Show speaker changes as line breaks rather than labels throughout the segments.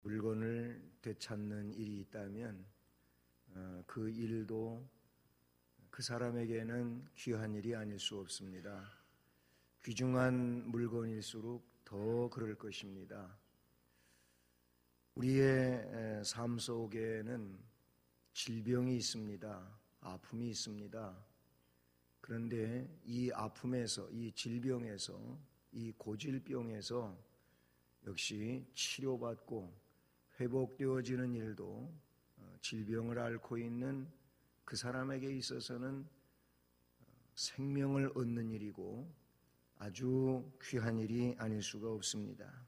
물건을 되찾는 일이 있다면 그 일도 그 사람에게는 귀한 일이 아닐 수 없습니다. 귀중한 물건일수록 더 그럴 것입니다. 우리의 삶 속에는 질병이 있습니다. 아픔이 있습니다. 그런데 이 아픔에서, 이 질병에서, 이 고질병에서 역시 치료받고 회복되어지는 일도 질병을 앓고 있는 그 사람에게 있어서는 생명을 얻는 일이고 아주 귀한 일이 아닐 수가 없습니다.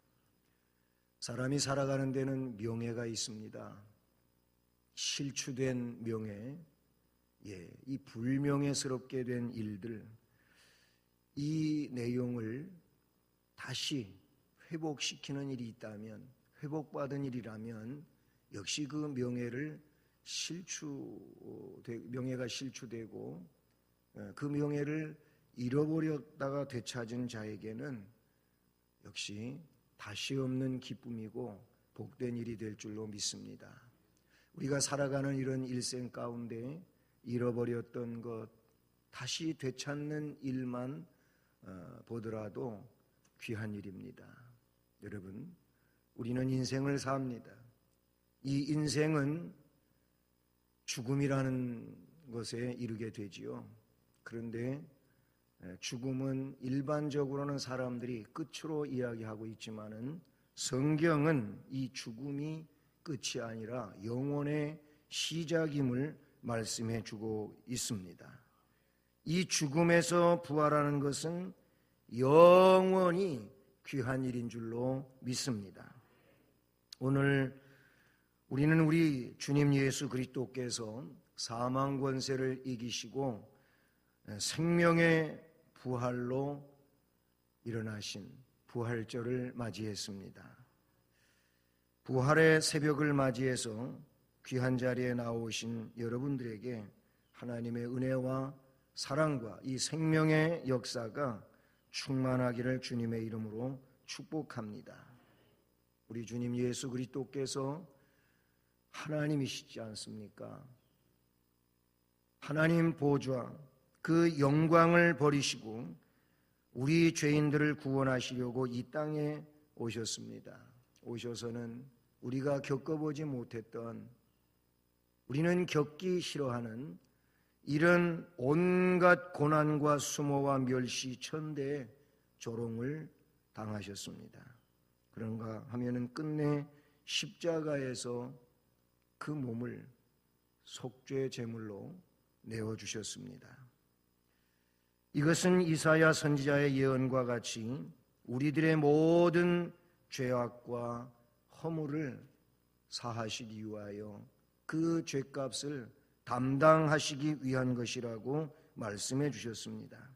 사람이 살아가는 데는 명예가 있습니다. 실추된 명예, 이 불명예스럽게 된 일들, 이 내용을 다시 회복시키는 일이 있다면, 회복받은 일이라면 역시 그 명예가 실추되고 그 명예를 잃어버렸다가 되찾은 자에게는 역시 다시 없는 기쁨이고 복된 일이 될 줄로 믿습니다. 우리가 살아가는 이런 일생 가운데 잃어버렸던 것 다시 되찾는 일만 보더라도 귀한 일입니다. 여러분, 우리는 인생을 삽니다. 이 인생은 죽음이라는 것에 이르게 되지요. 그런데 죽음은 일반적으로는 사람들이 끝으로 이야기하고 있지만은 성경은 이 죽음이 끝이 아니라 영원의 시작임을 말씀해 주고 있습니다. 이 죽음에서 부활하는 것은 영원히 귀한 일인 줄로 믿습니다. 오늘 우리는 우리 주님 예수 그리스도께서 사망 권세를 이기시고 생명의 부활로 일어나신 부활절을 맞이했습니다. 부활의 새벽을 맞이해서 귀한 자리에 나오신 여러분들에게 하나님의 은혜와 사랑과 이 생명의 역사가 충만하기를 주님의 이름으로 축복합니다. 우리 주님 예수 그리스도께서 하나님이시지 않습니까? 하나님 보좌 그 영광을 버리시고 우리 죄인들을 구원하시려고 이 땅에 오셨습니다. 오셔서는 우리가 겪어보지 못했던, 우리는 겪기 싫어하는 이런 온갖 고난과 수모와 멸시, 천대의 조롱을 당하셨습니다. 그런가 하면은 끝내 십자가에서 그 몸을 속죄 제물로 내어주셨습니다. 이것은 이사야 선지자의 예언과 같이 우리들의 모든 죄악과 허물을 사하시기 위하여 그 죄값을 담당하시기 위한 것이라고 말씀해 주셨습니다.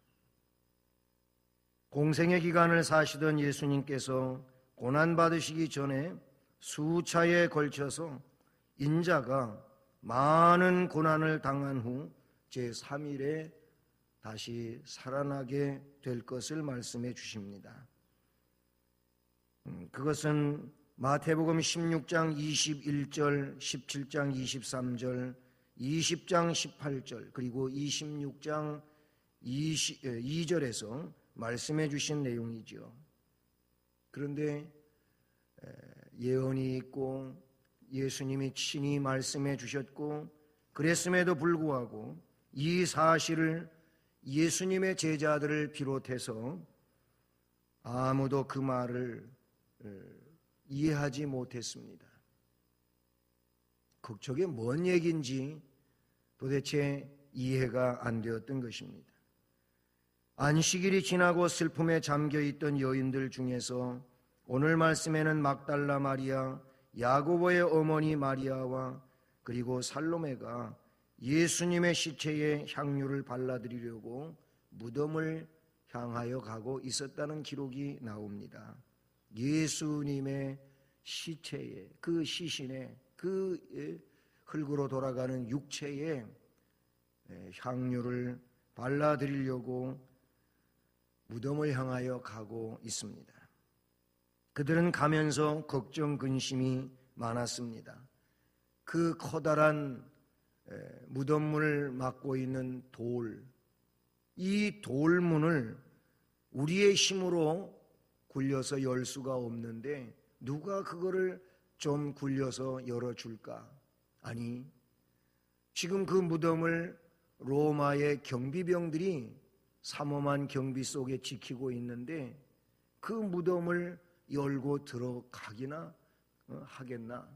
공생의 기간을 사시던 예수님께서 고난받으시기 전에 수차에 걸쳐서 인자가 많은 고난을 당한 후 제3일에 다시 살아나게 될 것을 말씀해 주십니다. 그것은 마태복음 16장 21절, 17장 23절, 20장 18절, 그리고 26장 2절에서 말씀해 주신 내용이죠. 그런데 예언이 있고 예수님이 친히 말씀해 주셨고 그랬음에도 불구하고 이 사실을 예수님의 제자들을 비롯해서 아무도 그 말을 이해하지 못했습니다. 저게 뭔 얘기인지 도대체 이해가 안 되었던 것입니다. 안식일이 지나고 슬픔에 잠겨있던 여인들 중에서 오늘 말씀에는 막달라 마리아, 야고보의 어머니 마리아와 그리고 살로메가 예수님의 시체에 향유를 발라드리려고 무덤을 향하여 가고 있었다는 기록이 나옵니다. 예수님의 시체에, 그 시신에, 그 흙으로 돌아가는 육체에 향유를 발라드리려고 무덤을 향하여 가고 있습니다. 그들은 가면서 걱정 근심이 많았습니다. 그 커다란 무덤문을 막고 있는 돌, 이 돌문을 우리의 힘으로 굴려서 열 수가 없는데 누가 그거를 좀 굴려서 열어줄까? 아니, 지금 그 무덤을 로마의 경비병들이 삼엄한 경비 속에 지키고 있는데 그 무덤을 열고 들어가기나 하겠나?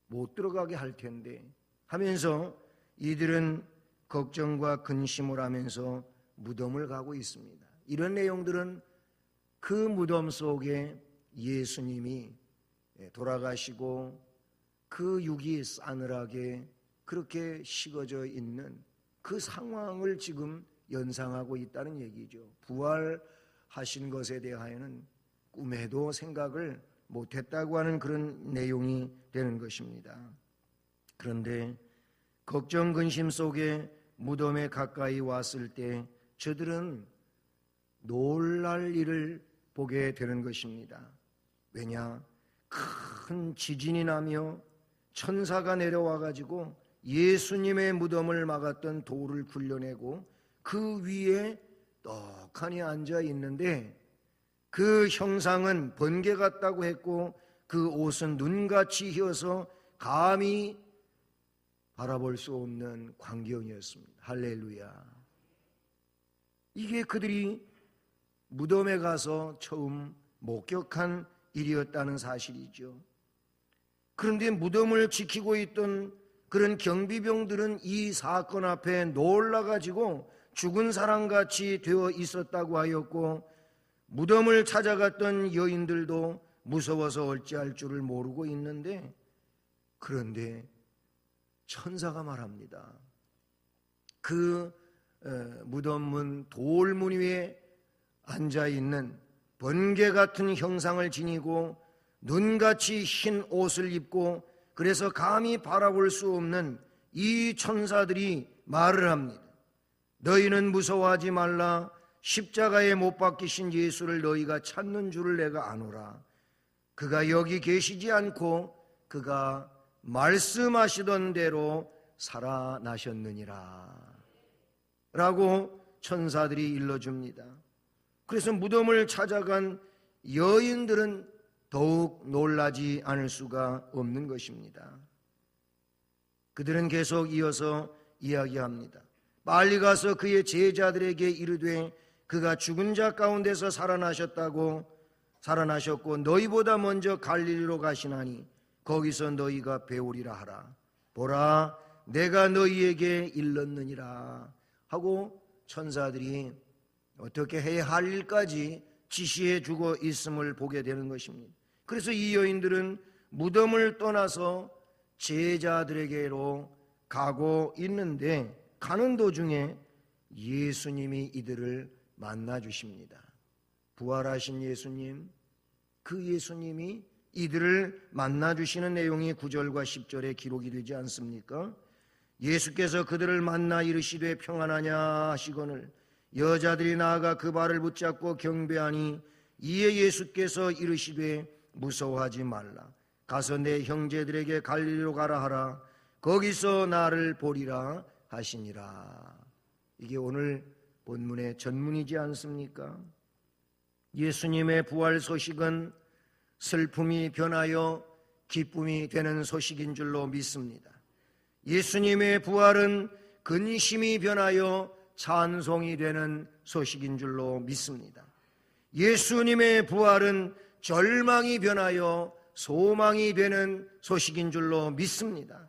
못 들어가게 할 텐데 하면서 이들은 걱정과 근심을 하면서 무덤을 가고 있습니다. 이런 내용들은 그 무덤 속에 예수님이 돌아가시고 그 육이 싸늘하게 그렇게 식어져 있는 그 상황을 지금 연상하고 있다는 얘기죠. 부활하신 것에 대하여는 꿈에도 생각을 못했다고 하는 그런 내용이 되는 것입니다. 그런데 걱정 근심 속에 무덤에 가까이 왔을 때 저들은 놀랄 일을 보게 되는 것입니다. 왜냐? 큰 지진이 나며 천사가 내려와 가지고 예수님의 무덤을 막았던 돌을 굴려내고 그 위에 떡하니 앉아 있는데 그 형상은 번개 같다고 했고 그 옷은 눈같이 휘어서 감히 바라볼 수 없는 광경이었습니다. 할렐루야. 이게 그들이 무덤에 가서 처음 목격한 일이었다는 사실이죠. 그런데 무덤을 지키고 있던 그런 경비병들은 이 사건 앞에 놀라가지고 죽은 사람같이 되어 있었다고 하였고 무덤을 찾아갔던 여인들도 무서워서 어찌할 줄을 모르고 있는데 그런데 천사가 말합니다. 그 무덤문 돌문 위에 앉아있는 번개 같은 형상을 지니고 눈같이 흰 옷을 입고 그래서 감히 바라볼 수 없는 이 천사들이 말을 합니다. 너희는 무서워하지 말라. 십자가에 못 박히신 예수를 너희가 찾는 줄을 내가 아노라. 그가 여기 계시지 않고 그가 말씀하시던 대로 살아나셨느니라 라고 천사들이 일러줍니다. 그래서 무덤을 찾아간 여인들은 더욱 놀라지 않을 수가 없는 것입니다. 그들은 계속 이어서 이야기합니다. 빨리 가서 그의 제자들에게 이르되 그가 죽은 자 가운데서 살아나셨고 너희보다 먼저 갈릴리로 가시나니 거기서 너희가 배우리라 하라. 보라, 내가 너희에게 일렀느니라 하고 천사들이 어떻게 해야 할 일까지 지시해 주고 있음을 보게 되는 것입니다. 그래서 이 여인들은 무덤을 떠나서 제자들에게로 가고 있는데 가는 도중에 예수님이 이들을 만나 주십니다. 부활하신 예수님, 그 예수님이 이들을 만나 주시는 내용이 9절과 10절에 기록이 되지 않습니까? 예수께서 그들을 만나 이르시되 평안하냐 하시거늘 여자들이 나아가 그 발을 붙잡고 경배하니 이에 예수께서 이르시되 무서워하지 말라. 가서 내 형제들에게 갈릴리로 가라 하라. 거기서 나를 보리라 하시니라. 이게 오늘 본문의 전문이지 않습니까? 예수님의 부활 소식은 슬픔이 변하여 기쁨이 되는 소식인 줄로 믿습니다. 예수님의 부활은 근심이 변하여 찬송이 되는 소식인 줄로 믿습니다. 예수님의 부활은 절망이 변하여 소망이 되는 소식인 줄로 믿습니다.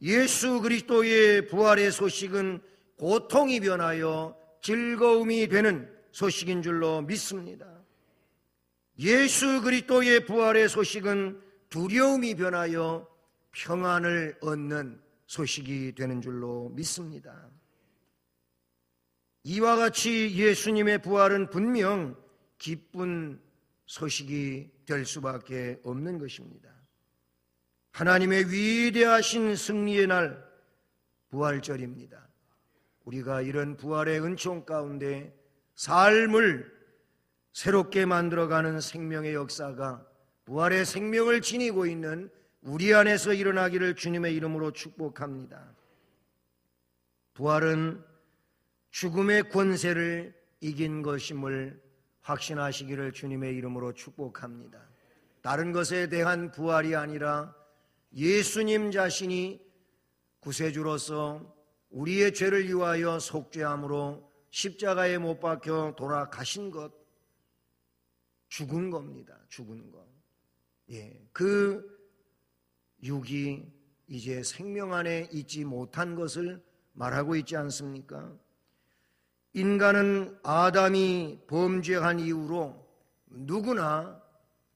예수 그리스도의 부활의 소식은 고통이 변하여 즐거움이 되는 소식인 줄로 믿습니다. 예수 그리스도의 부활의 소식은 두려움이 변하여 평안을 얻는 소식이 되는 줄로 믿습니다. 이와 같이 예수님의 부활은 분명 기쁜 소식이 될 수밖에 없는 것입니다. 하나님의 위대하신 승리의 날 부활절입니다. 우리가 이런 부활의 은총 가운데 삶을 새롭게 만들어가는 생명의 역사가 부활의 생명을 지니고 있는 우리 안에서 일어나기를 주님의 이름으로 축복합니다. 부활은 죽음의 권세를 이긴 것임을 확신하시기를 주님의 이름으로 축복합니다. 다른 것에 대한 부활이 아니라 예수님 자신이 구세주로서 우리의 죄를 위하여 속죄함으로 십자가에 못 박혀 돌아가신 것, 죽은 겁니다. 죽은 것. 그 육이 이제 생명 안에 있지 못한 것을 말하고 있지 않습니까? 인간은 아담이 범죄한 이후로 누구나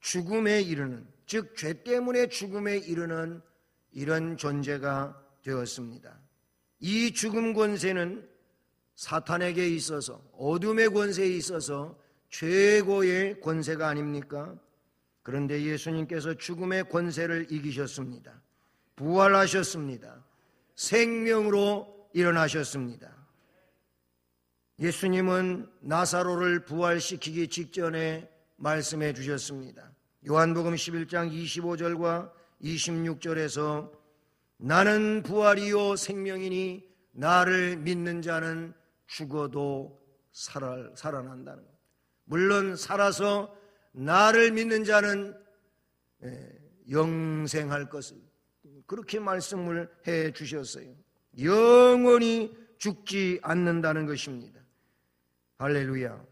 죽음에 이르는, 즉 죄 때문에 죽음에 이르는 이런 존재가 되었습니다. 이 죽음 권세는 사탄에게 있어서, 어둠의 권세에 있어서 최고의 권세가 아닙니까? 그런데 예수님께서 죽음의 권세를 이기셨습니다. 부활하셨습니다. 생명으로 일어나셨습니다. 예수님은 나사로를 부활시키기 직전에 말씀해 주셨습니다. 요한복음 11장 25절과 26절에서 나는 부활이요 생명이니 나를 믿는 자는 죽어도 살아난다는 것. 물론 살아서 나를 믿는 자는 영생할 것을 그렇게 말씀을 해 주셨어요. 영원히 죽지 않는다는 것입니다. 할렐루야.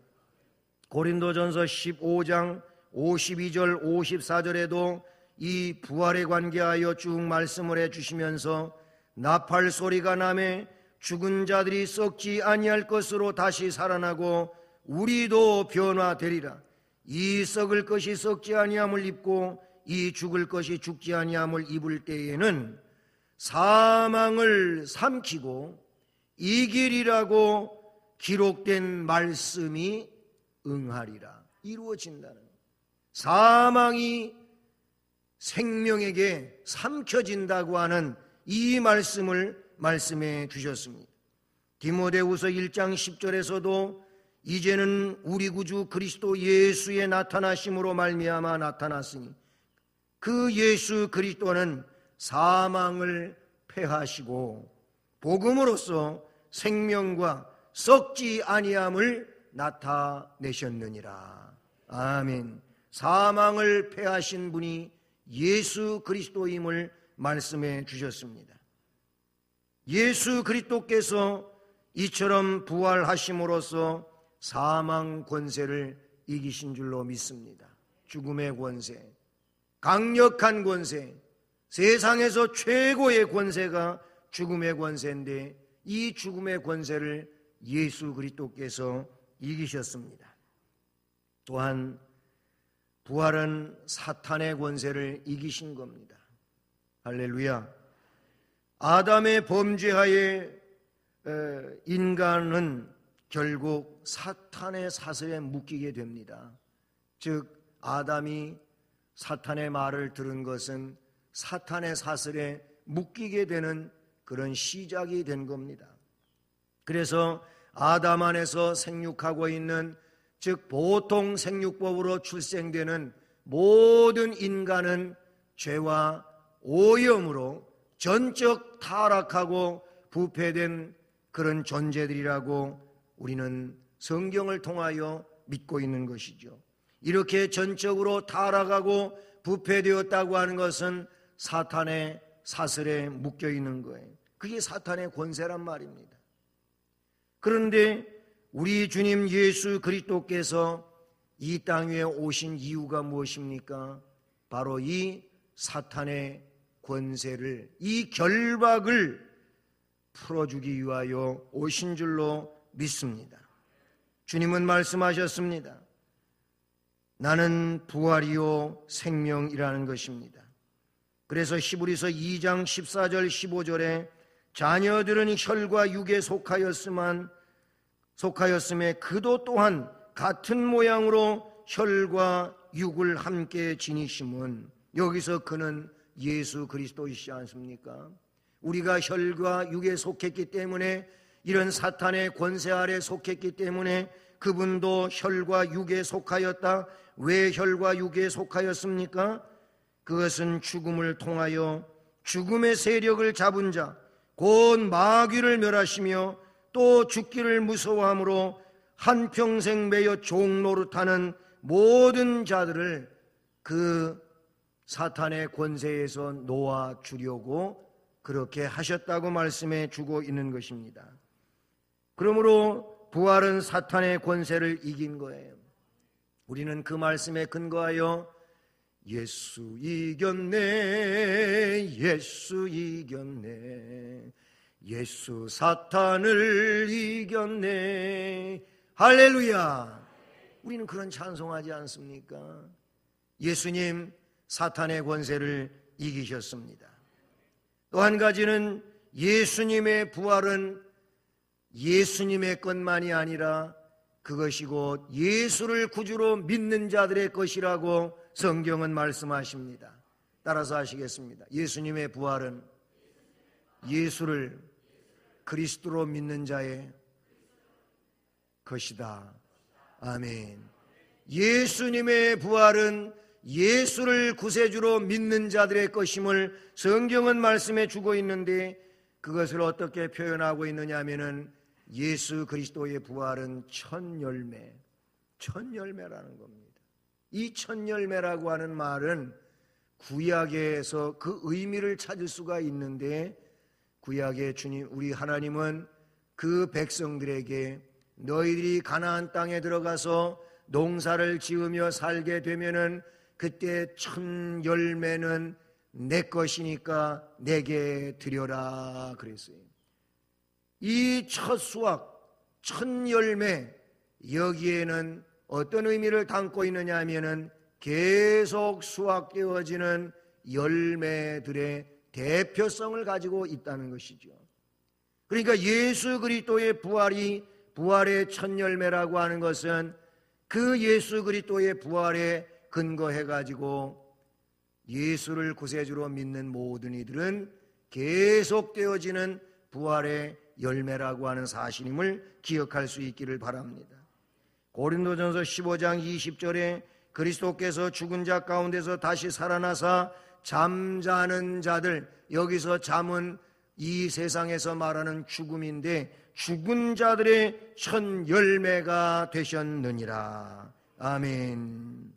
고린도전서 15장 52절 54절에도 이 부활에 관계하여 쭉 말씀을 해 주시면서 나팔 소리가 나매 죽은 자들이 썩지 아니할 것으로 다시 살아나고 우리도 변화되리라. 이 썩을 것이 썩지 아니함을 입고 이 죽을 것이 죽지 아니함을 입을 때에는 사망을 삼키고 이기리라고 기록된 말씀이 응하리라. 이루어진다는 것. 사망이 생명에게 삼켜진다고 하는 이 말씀을 말씀해 주셨습니다. 디모데후서 1장 10절에서도 이제는 우리 구주 그리스도 예수의 나타나심으로 말미암아 나타났으니 그 예수 그리스도는 사망을 패하시고 복음으로써 생명과 썩지 아니함을 나타내셨느니라. 아멘. 사망을 패하신 분이 예수 그리스도임을 말씀해 주셨습니다. 예수 그리스도께서 이처럼 부활하심으로써 사망 권세를 이기신 줄로 믿습니다. 죽음의 권세, 강력한 권세, 세상에서 최고의 권세가 죽음의 권세인데 이 죽음의 권세를 예수 그리스도께서 이기셨습니다. 또한 부활은 사탄의 권세를 이기신 겁니다. 할렐루야. 아담의 범죄하에 인간은 결국 사탄의 사슬에 묶이게 됩니다. 즉 아담이 사탄의 말을 들은 것은 사탄의 사슬에 묶이게 되는 그런 시작이 된 겁니다. 그래서 아담 안에서 생육하고 있는, 즉 보통 생육법으로 출생되는 모든 인간은 죄와 오염으로 전적 타락하고 부패된 그런 존재들이라고 우리는 성경을 통하여 믿고 있는 것이죠. 이렇게 전적으로 타락하고 부패되었다고 하는 것은 사탄의 사슬에 묶여 있는 거예요. 그게 사탄의 권세란 말입니다. 그런데 우리 주님 예수 그리스도께서 이 땅 위에 오신 이유가 무엇입니까? 바로 이 사탄의 권세를, 이 결박을 풀어주기 위하여 오신 줄로 믿습니다. 주님은 말씀하셨습니다. 나는 부활이요 생명이라는 것입니다. 그래서 히브리서 2장 14절 15절에 자녀들은 혈과 육에 속하였음에 그도 또한 같은 모양으로 혈과 육을 함께 지니심은, 여기서 그는 예수 그리스도이시지 않습니까? 우리가 혈과 육에 속했기 때문에, 이런 사탄의 권세 아래 속했기 때문에 그분도 혈과 육에 속하였다. 왜 혈과 육에 속하였습니까? 그것은 죽음을 통하여 죽음의 세력을 잡은 자, 곧 마귀를 멸하시며 또 죽기를 무서워함으로 한평생 매여 종노릇하는 모든 자들을 그 사탄의 권세에서 놓아주려고 그렇게 하셨다고 말씀해 주고 있는 것입니다. 그러므로 부활은 사탄의 권세를 이긴 거예요. 우리는 그 말씀에 근거하여 예수 이겼네, 예수 이겼네, 예수 사탄을 이겼네, 할렐루야. 우리는 그런 찬송하지 않습니까? 예수님 사탄의 권세를 이기셨습니다. 또 한 가지는 예수님의 부활은 예수님의 것만이 아니라 그것이 곧 예수를 구주로 믿는 자들의 것이라고 성경은 말씀하십니다. 따라서 하시겠습니다. 예수님의 부활은 예수를 그리스도로 믿는 자의 것이다. 아멘. 예수님의 부활은 예수를 구세주로 믿는 자들의 것임을 성경은 말씀해 주고 있는데, 그것을 어떻게 표현하고 있느냐 하면은 예수 그리스도의 부활은 첫 열매, 첫 열매라는 겁니다. 이 첫 열매라고 하는 말은 구약에서 그 의미를 찾을 수가 있는데, 구약의 주님 우리 하나님은 그 백성들에게 너희들이 가나안 땅에 들어가서 농사를 지으며 살게 되면은 그때 첫 열매는 내 것이니까 내게 드려라 그랬어요. 이 첫 수확, 첫 열매, 여기에는 어떤 의미를 담고 있느냐 하면은 계속 수확되어지는 열매들의 대표성을 가지고 있다는 것이죠. 그러니까 예수 그리스도의 부활이 부활의 첫 열매라고 하는 것은 그 예수 그리스도의 부활에 근거해 가지고 예수를 구세주로 믿는 모든 이들은 계속되어지는 부활의 열매라고 하는 사실임을 기억할 수 있기를 바랍니다. 고린도전서 15장 20절에 그리스도께서 죽은 자 가운데서 다시 살아나사 잠자는 자들, 여기서 잠은 이 세상에서 말하는 죽음인데 죽은 자들의 첫 열매가 되셨느니라. 아멘.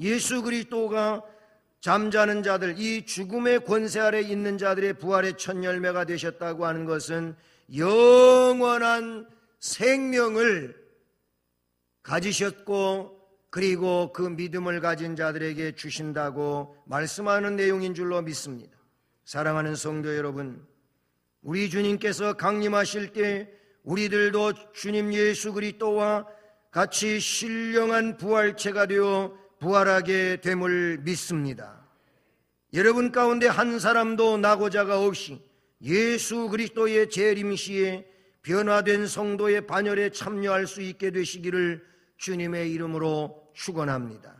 예수 그리스도가 잠자는 자들, 이 죽음의 권세 아래 있는 자들의 부활의 첫 열매가 되셨다고 하는 것은 영원한 생명을 가지셨고 그리고 그 믿음을 가진 자들에게 주신다고 말씀하는 내용인 줄로 믿습니다. 사랑하는 성도 여러분, 우리 주님께서 강림하실 때 우리들도 주님 예수 그리스도와 같이 신령한 부활체가 되어 부활하게 됨을 믿습니다. 여러분 가운데 한 사람도 나고자가 없이 예수 그리스도의 재림 시에 변화된 성도의 반열에 참여할 수 있게 되시기를 주님의 이름으로 축원합니다.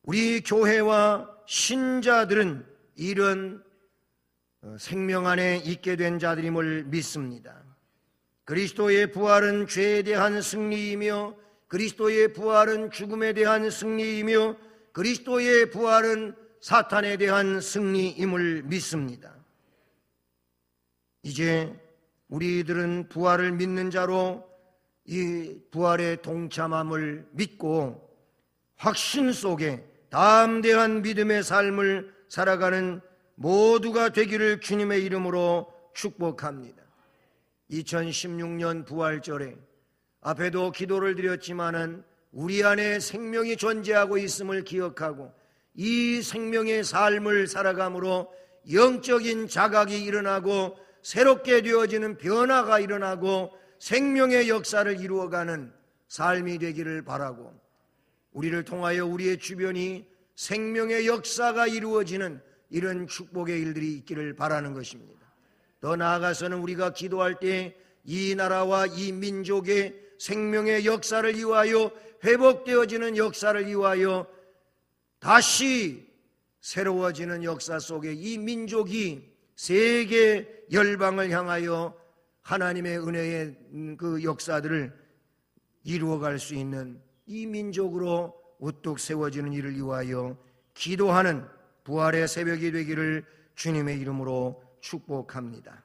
우리 교회와 신자들은 이런 생명 안에 있게 된 자들임을 믿습니다. 그리스도의 부활은 죄에 대한 승리이며 그리스도의 부활은 죽음에 대한 승리이며 그리스도의 부활은 사탄에 대한 승리임을 믿습니다. 이제 우리들은 부활을 믿는 자로 이 부활의 동참함을 믿고 확신 속에 담대한 믿음의 삶을 살아가는 모두가 되기를 주님의 이름으로 축복합니다. 2016년 부활절에 앞에도 기도를 드렸지만은 우리 안에 생명이 존재하고 있음을 기억하고 이 생명의 삶을 살아감으로 영적인 자각이 일어나고 새롭게 되어지는 변화가 일어나고 생명의 역사를 이루어가는 삶이 되기를 바라고 우리를 통하여 우리의 주변이 생명의 역사가 이루어지는 이런 축복의 일들이 있기를 바라는 것입니다. 더 나아가서는 우리가 기도할 때 이 나라와 이 민족의 생명의 역사를 이루하여 회복되어지는 역사를 이루하여 다시 새로워지는 역사 속에 이 민족이 세계 열방을 향하여 하나님의 은혜의 그 역사들을 이루어갈 수 있는 이 민족으로 우뚝 세워지는 일을 위하여 기도하는 부활의 새벽이 되기를 주님의 이름으로 축복합니다.